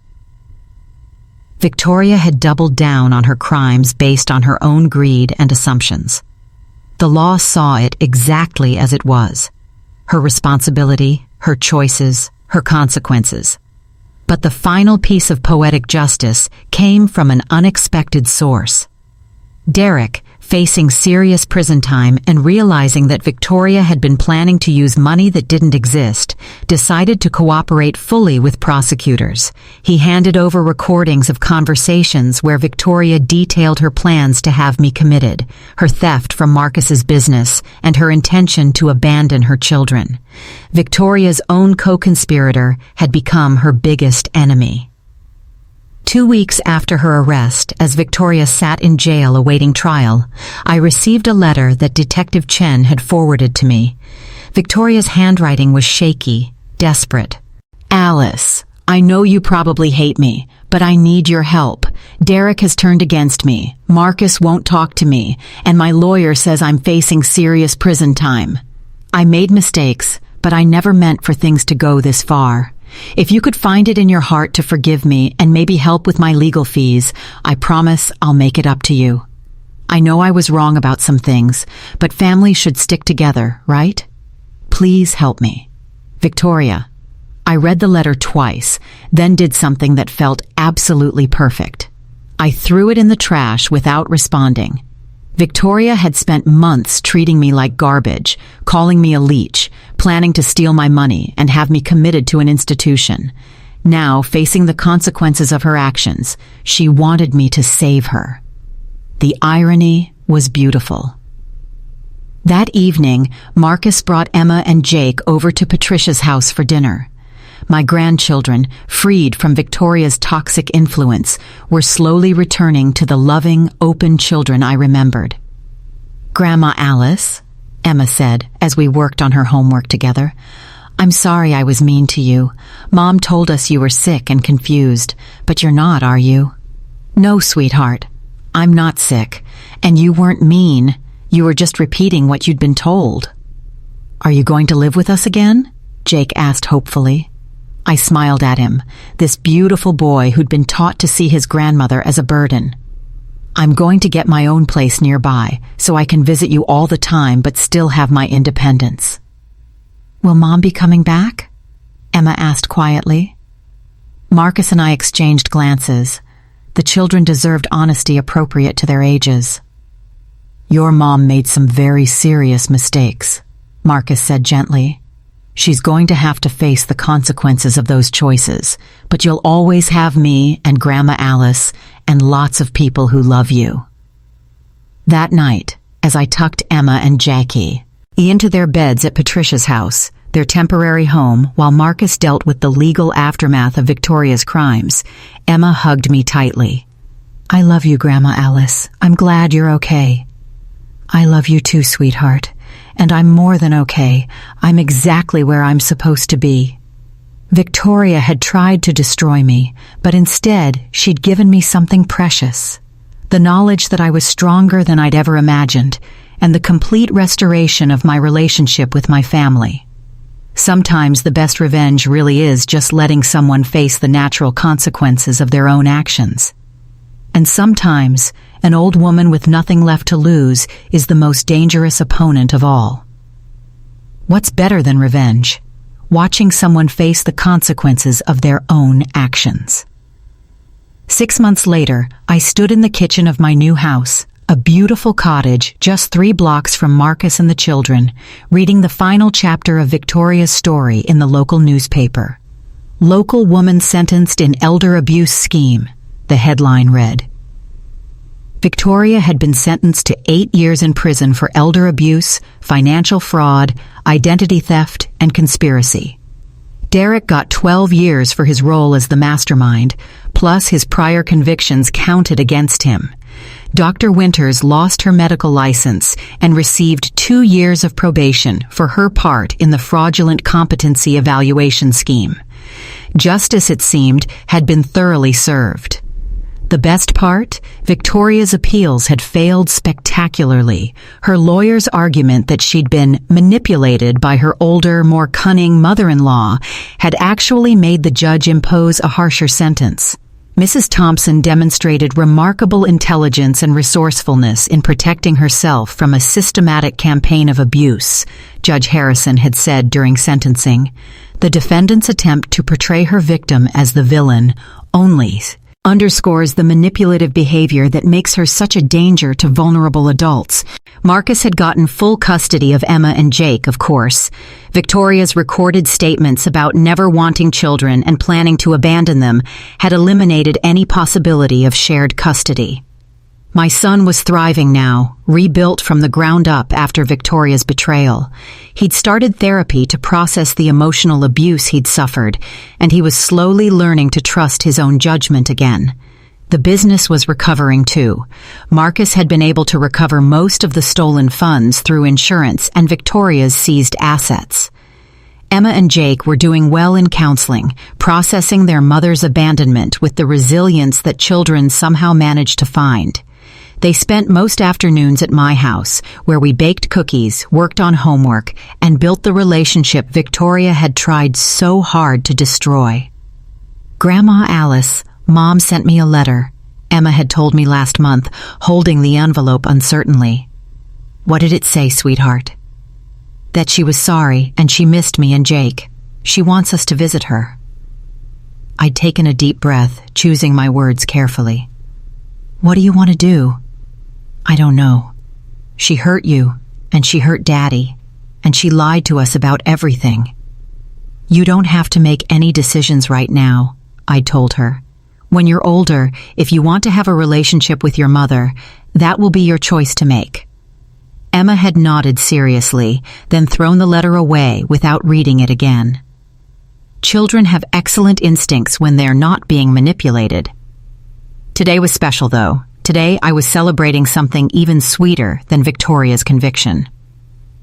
Victoria had doubled down on her crimes based on her own greed and assumptions. The law saw it exactly as it was. Her responsibility, her choices, her consequences. But the final piece of poetic justice came from an unexpected source. Derek, facing serious prison time and realizing that Victoria had been planning to use money that didn't exist, decided to cooperate fully with prosecutors. He handed over recordings of conversations where Victoria detailed her plans to have me committed, her theft from Marcus's business, and her intention to abandon her children. Victoria's own co-conspirator had become her biggest enemy. 2 weeks after her arrest, as Victoria sat in jail awaiting trial, I received a letter that Detective Chen had forwarded to me. Victoria's handwriting was shaky, desperate. Alice, I know you probably hate me, but I need your help. Derek has turned against me. Marcus won't talk to me, and my lawyer says I'm facing serious prison time. I made mistakes, but I never meant for things to go this far. If you could find it in your heart to forgive me and maybe help with my legal fees, I promise I'll make it up to you. I know I was wrong about some things, but families should stick together, right? Please help me. Victoria. I read the letter twice, then did something that felt absolutely perfect. I threw it in the trash without responding. Victoria had spent months treating me like garbage, calling me a leech, planning to steal my money and have me committed to an institution. Now, facing the consequences of her actions, she wanted me to save her. The irony was beautiful. That evening, Marcus brought Emma and Jake over to Patricia's house for dinner. My grandchildren, freed from Victoria's toxic influence, were slowly returning to the loving, open children I remembered. "Grandma Alice," Emma said as we worked on her homework together, I'm sorry I was mean to you. Mom told us you were sick and confused, but you're not, are you? No, sweetheart. I'm not sick, and you weren't mean. You were just repeating what you'd been told. Are you going to live with us again? Jake asked hopefully. I smiled at him, this beautiful boy who'd been taught to see his grandmother as a burden. I'm going to get my own place nearby, so I can visit you all the time but still have my independence. Will Mom be coming back? Emma asked quietly. Marcus and I exchanged glances. The children deserved honesty appropriate to their ages. Your mom made some very serious mistakes, Marcus said gently. She's going to have to face the consequences of those choices, but you'll always have me and Grandma Alice and lots of people who love you. That night, as I tucked Emma and Jackie into their beds at Patricia's house, their temporary home, while Marcus dealt with the legal aftermath of Victoria's crimes, Emma hugged me tightly. I love you, Grandma Alice. I'm glad you're okay. I love you too, sweetheart. And I'm more than okay. I'm exactly where I'm supposed to be. Victoria had tried to destroy me, but instead she'd given me something precious. The knowledge that I was stronger than I'd ever imagined, and the complete restoration of my relationship with my family. Sometimes the best revenge really is just letting someone face the natural consequences of their own actions. And sometimes, an old woman with nothing left to lose is the most dangerous opponent of all. What's better than revenge? Watching someone face the consequences of their own actions. 6 months later, I stood in the kitchen of my new house, a beautiful cottage just 3 blocks from Marcus and the children, reading the final chapter of Victoria's story in the local newspaper. Local woman sentenced in elder abuse scheme, the headline read. Victoria had been sentenced to 8 years in prison for elder abuse, financial fraud, identity theft, and conspiracy. Derek got 12 years for his role as the mastermind, plus his prior convictions counted against him. Dr. Winters lost her medical license and received 2 years of probation for her part in the fraudulent competency evaluation scheme. Justice, it seemed, had been thoroughly served. The best part? Victoria's appeals had failed spectacularly. Her lawyer's argument that she'd been manipulated by her older, more cunning mother-in-law had actually made the judge impose a harsher sentence. Mrs. Thompson demonstrated remarkable intelligence and resourcefulness in protecting herself from a systematic campaign of abuse, Judge Harrison had said during sentencing. The defendant's attempt to portray her victim as the villain only underscores the manipulative behavior that makes her such a danger to vulnerable adults. Marcus had gotten full custody of Emma and Jake, of course. Victoria's recorded statements about never wanting children and planning to abandon them had eliminated any possibility of shared custody. My son was thriving now, rebuilt from the ground up after Victoria's betrayal. He'd started therapy to process the emotional abuse he'd suffered, and he was slowly learning to trust his own judgment again. The business was recovering too. Marcus had been able to recover most of the stolen funds through insurance and Victoria's seized assets. Emma and Jake were doing well in counseling, processing their mother's abandonment with the resilience that children somehow manage to find. They spent most afternoons at my house, where we baked cookies, worked on homework, and built the relationship Victoria had tried so hard to destroy. Grandma Alice, Mom sent me a letter, Emma had told me last month, holding the envelope uncertainly. What did it say, sweetheart? That she was sorry and she missed me and Jake. She wants us to visit her. I'd taken a deep breath, choosing my words carefully. What do you want to do? I don't know. She hurt you, and she hurt Daddy, and she lied to us about everything. You don't have to make any decisions right now, I told her. When you're older, if you want to have a relationship with your mother, that will be your choice to make. Emma had nodded seriously, then thrown the letter away without reading it again. Children have excellent instincts when they're not being manipulated. Today was special, though. Today I was celebrating something even sweeter than Victoria's conviction.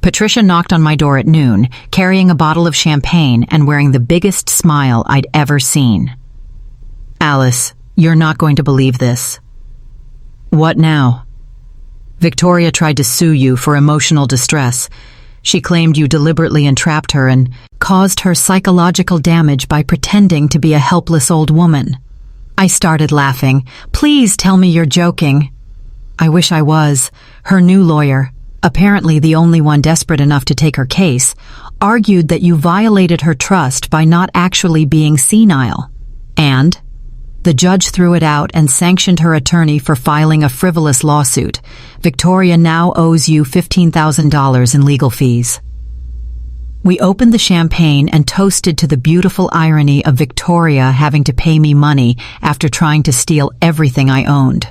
Patricia knocked on my door at noon, carrying a bottle of champagne and wearing the biggest smile I'd ever seen. "Alice, you're not going to believe this." "What now?" "Victoria tried to sue you for emotional distress. She claimed you deliberately entrapped her and caused her psychological damage by pretending to be a helpless old woman." I started laughing. "Please tell me you're joking." "I wish I was." Her new lawyer, apparently the only one desperate enough to take her case, argued that you violated her trust by not actually being senile. And the judge threw it out and sanctioned her attorney for filing a frivolous lawsuit. Victoria now owes you $15,000 in legal fees. We opened the champagne and toasted to the beautiful irony of Victoria having to pay me money after trying to steal everything I owned.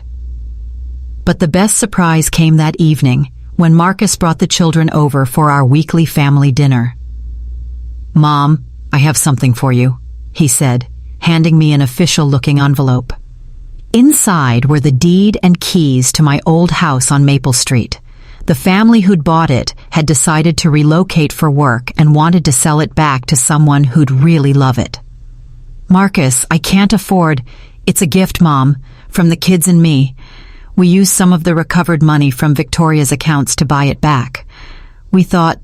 But the best surprise came that evening, when Marcus brought the children over for our weekly family dinner. "Mom, I have something for you," he said, handing me an official-looking envelope. Inside were the deed and keys to my old house on Maple Street. The family who'd bought it had decided to relocate for work and wanted to sell it back to someone who'd really love it. "Marcus, I can't afford. It's a gift, Mom, from the kids and me. We used some of the recovered money from Victoria's accounts to buy it back. We thought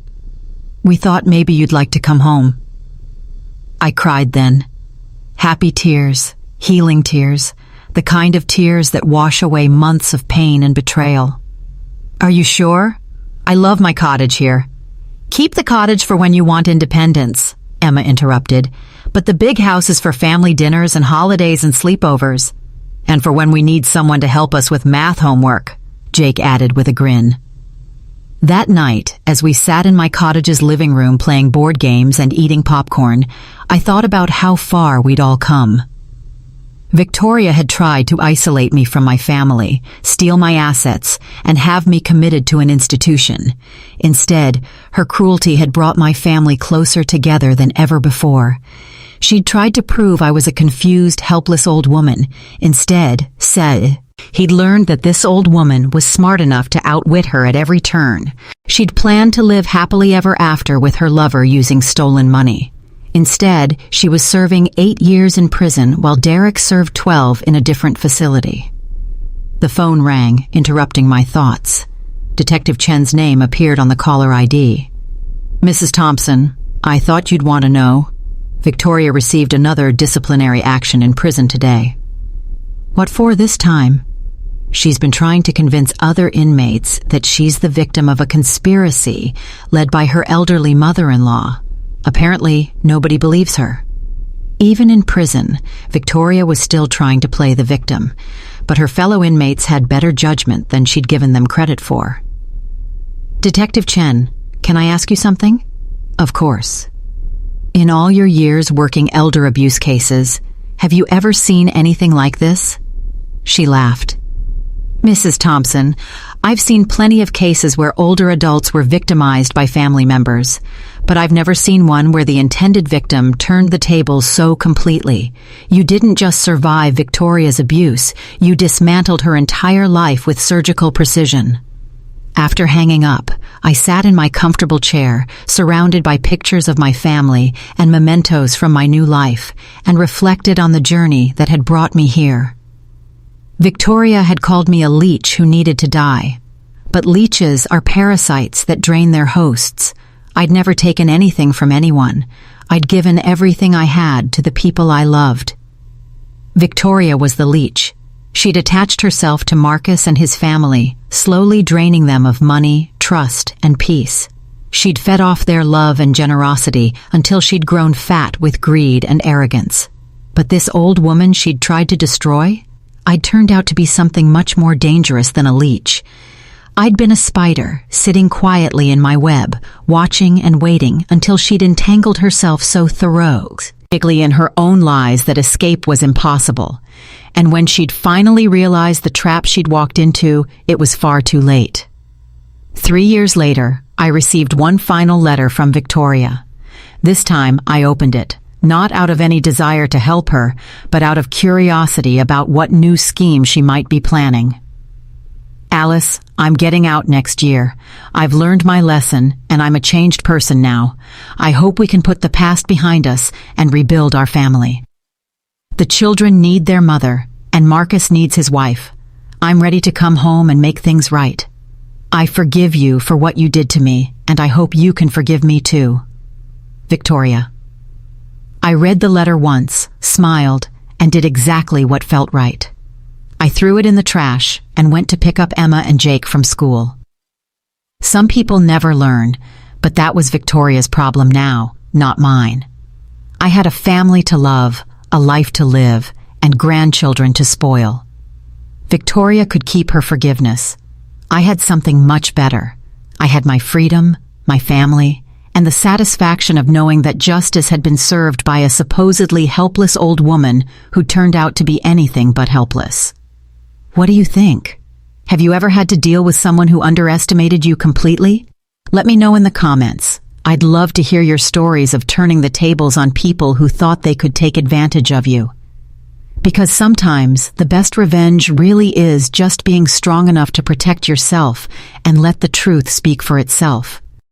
maybe you'd like to come home." I cried then. Happy tears, healing tears, the kind of tears that wash away months of pain and betrayal. "Are you sure? I love my cottage here." "Keep the cottage for when you want independence," Emma interrupted. "But the big house is for family dinners and holidays and sleepovers. And for when we need someone to help us with math homework," Jake added with a grin. That night, as we sat in my cottage's living room playing board games and eating popcorn, I thought about how far we'd all come. Victoria had tried to isolate me from my family, steal my assets, and have me committed to an institution. Instead, her cruelty had brought my family closer together than ever before. She'd tried to prove I was a confused, helpless old woman. Instead, said he'd learned that this old woman was smart enough to outwit her at every turn. She'd planned to live happily ever after with her lover using stolen money. Instead, she was serving 8 years in prison while Derek served 12 in a different facility. The phone rang, interrupting my thoughts. Detective Chen's name appeared on the caller ID. "Mrs. Thompson, I thought you'd want to know. Victoria received another disciplinary action in prison today." "What for this time?" "She's been trying to convince other inmates that she's the victim of a conspiracy led by her elderly mother-in-law. Apparently, nobody believes her." Even in prison, Victoria was still trying to play the victim, but her fellow inmates had better judgment than she'd given them credit for. "Detective Chen, can I ask you something?" "Of course." "In all your years working elder abuse cases, have you ever seen anything like this?" She laughed. "Mrs. Thompson, I've seen plenty of cases where older adults were victimized by family members, but I've never seen one where the intended victim turned the tables so completely. You didn't just survive Victoria's abuse, you dismantled her entire life with surgical precision." After hanging up, I sat in my comfortable chair, surrounded by pictures of my family and mementos from my new life, and reflected on the journey that had brought me here. Victoria had called me a leech who needed to die. But leeches are parasites that drain their hosts. I'd never taken anything from anyone. I'd given everything I had to the people I loved. Victoria was the leech. She'd attached herself to Marcus and his family, slowly draining them of money, trust, and peace. She'd fed off their love and generosity until she'd grown fat with greed and arrogance. But this old woman she'd tried to destroy? I'd turned out to be something much more dangerous than a leech. I'd been a spider, sitting quietly in my web, watching and waiting until she'd entangled herself so thoroughly in her own lies that escape was impossible. And when she'd finally realized the trap she'd walked into, it was far too late. 3 years later, I received one final letter from Victoria. This time, I opened it, not out of any desire to help her, but out of curiosity about what new scheme she might be planning. Alice, I'm getting out next year. I've learned my lesson, and I'm a changed person now. I hope we can put the past behind us and rebuild our family. The children need their mother, and Marcus needs his wife. I'm ready to come home and make things right. I forgive you for what you did to me, and I hope you can forgive me too. Victoria. I read the letter once, smiled, and did exactly what felt right. I threw it in the trash and went to pick up Emma and Jake from school. Some people never learn, but that was Victoria's problem now, not mine. I had a family to love, a life to live, and grandchildren to spoil. Victoria could keep her forgiveness. I had something much better. I had my freedom, my family, and the satisfaction of knowing that justice had been served by a supposedly helpless old woman who turned out to be anything but helpless. What do you think? Have you ever had to deal with someone who underestimated you completely? Let me know in the comments. I'd love to hear your stories of turning the tables on people who thought they could take advantage of you. Because sometimes the best revenge really is just being strong enough to protect yourself and let the truth speak for itself.